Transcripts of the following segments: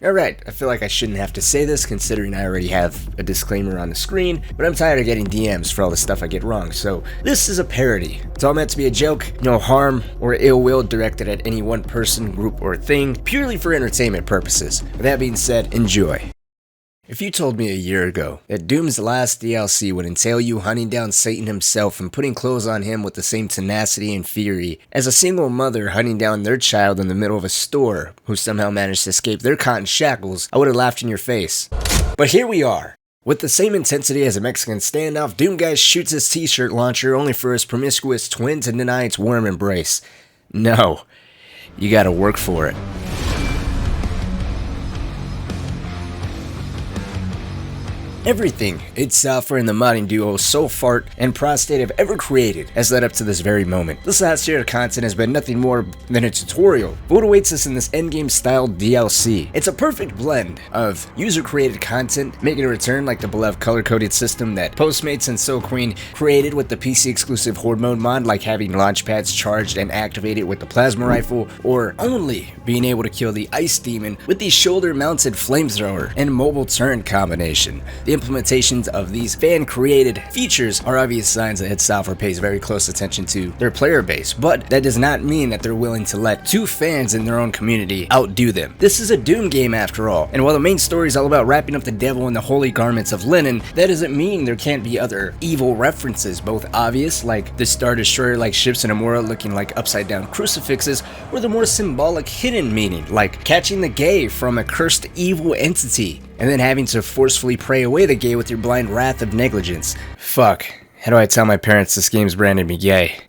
Alright, I feel like I shouldn't have to say this considering I already have a disclaimer on the screen, but I'm tired of getting DMs for all the stuff I get wrong, so this is a parody. It's all meant to be a joke, no harm or ill will directed at any one person, group, or thing, purely for entertainment purposes. With that being said, enjoy. If you told me a year ago that Doom's last DLC would entail you hunting down Satan himself and putting clothes on him with the same tenacity and fury as a single mother hunting down their child in the middle of a store who somehow managed to escape their cotton shackles, I would have laughed in your face. But here we are. With the same intensity as a Mexican standoff, Doom Guy shoots his t-shirt launcher only for his promiscuous twin to deny its warm embrace. No, you gotta work for it. Everything id Software and the modding duo Soulfart and Prostate have ever created has led up to this very moment. This last year of content has been nothing more than a tutorial for what awaits us in this endgame style DLC. It's a perfect blend of user-created content, making a return like the beloved color-coded system that Postmates and Soul Queen created with the PC-exclusive Horde mode mod, like having launch pads charged and activated with the plasma rifle, or only being able to kill the Ice Demon with the shoulder-mounted flamethrower and mobile turn combination. The implementations of these fan-created features are obvious signs that id Software pays very close attention to their player base, but that does not mean that they're willing to let two fans in their own community outdo them. This is a Doom game after all, and while the main story is all about wrapping up the devil in the holy garments of linen, that doesn't mean there can't be other evil references, both obvious, like the Star Destroyer-like ships in Amora looking like upside-down crucifixes, or the more symbolic hidden meaning, like catching the gay from a cursed evil entity, and then having to forcefully pray away the gay with your blind wrath of negligence. Fuck. How do I tell my parents this game's branded me gay?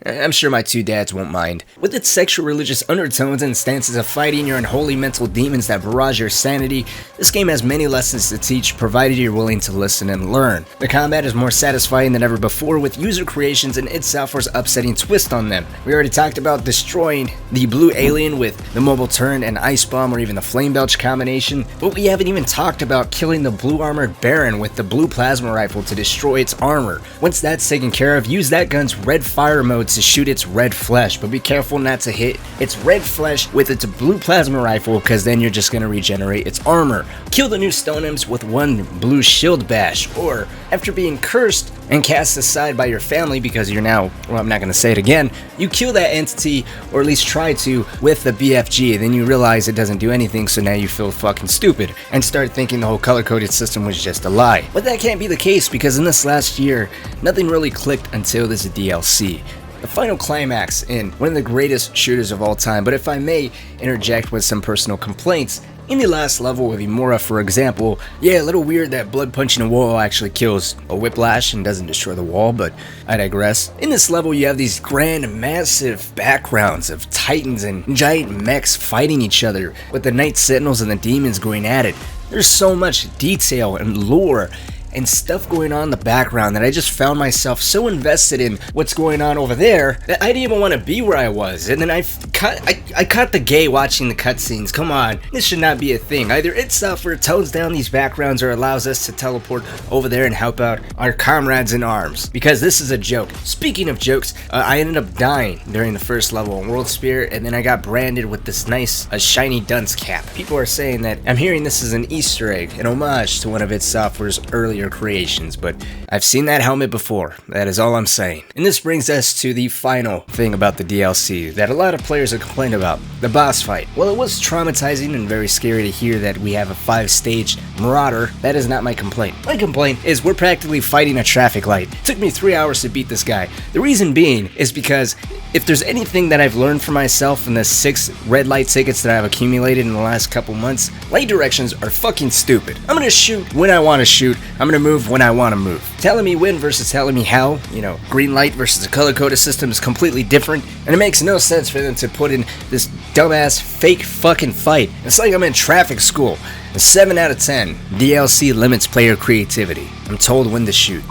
I'm sure my two dads won't mind. With its sexual religious undertones and stances of fighting your unholy mental demons that barrage your sanity, this game has many lessons to teach, provided you're willing to listen and learn. The combat is more satisfying than ever before, with user creations and id Software's upsetting twist on them. We already talked about destroying the blue alien with the mobile turn and ice bomb, or even the flame belch combination, but we haven't even talked about killing the blue armored baron with the blue plasma rifle to destroy its armor. Once that's taken care of, use that gun's red fire mode to shoot its red flesh, but be careful not to hit its red flesh with its blue plasma rifle, because then you're just going to regenerate its armor. Kill the new stone imps with one blue shield bash, or after being cursed and cast aside by your family because you're now, well, I'm not going to say it again, you kill that entity, or at least try to, with the BFG, then you realize it doesn't do anything, so now you feel fucking stupid and start thinking the whole color-coded system was just a lie. But that can't be the case, because in this last year, nothing really clicked until this DLC. The final climax in one of the greatest shooters of all time, but if I may interject with some personal complaints, in the last level of Amora, for example, yeah, a little weird that blood punching a wall actually kills a whiplash and doesn't destroy the wall, but I digress. In this level, you have these grand, massive backgrounds of titans and giant mechs fighting each other, with the Night Sentinels and the demons going at it. There's so much detail and lore and stuff going on in the background that I just found myself so invested in what's going on over there that I didn't even want to be where I was. And then I caught the gay watching the cutscenes. Come on, this should not be a thing. Either id Software tones down these backgrounds or allows us to teleport over there and help out our comrades in arms, because this is a joke. Speaking of jokes, I ended up dying during the first level in World Spirit, and then I got branded with this nice shiny dunce cap. People are saying that I'm hearing this is an Easter egg, an homage to one of id Software's earlier creations, but I've seen that helmet before. That is all I'm saying. And this brings us to the final thing about the DLC that a lot of players have complained about, the boss fight. Well, it was traumatizing and very scary to hear that we have a 5-stage Marauder. That is not my complaint. My complaint is we're practically fighting a traffic light. It took me 3 hours to beat this guy. The reason being is because if there's anything that I've learned for myself in the 6 red light tickets that I've accumulated in the last couple months, light directions are fucking stupid. I'm gonna shoot when I want to shoot. I'm gonna move when I want to move. Telling me when versus telling me how, you know, green light versus a color-coded system is completely different, and it makes no sense for them to put in this dumbass fake fucking fight. It's like I'm in traffic school. A 7 out of 10. DLC limits player creativity. I'm told when to shoot.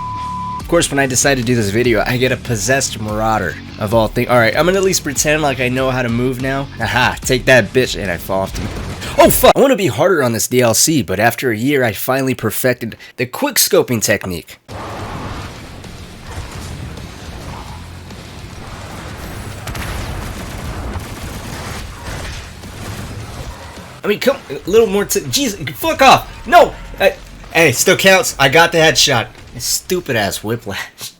Of course, when I decide to do this video, I get a possessed Marauder of all things. Alright, I'm gonna at least pretend like I know how to move now. Aha, take that bitch, and I fall off the... Oh fuck! I want to be harder on this DLC, but after a year I finally perfected the quick scoping technique. I mean, come, a little more to, jeez, fuck off. No, hey, still counts. I got the headshot. Stupid ass whiplash.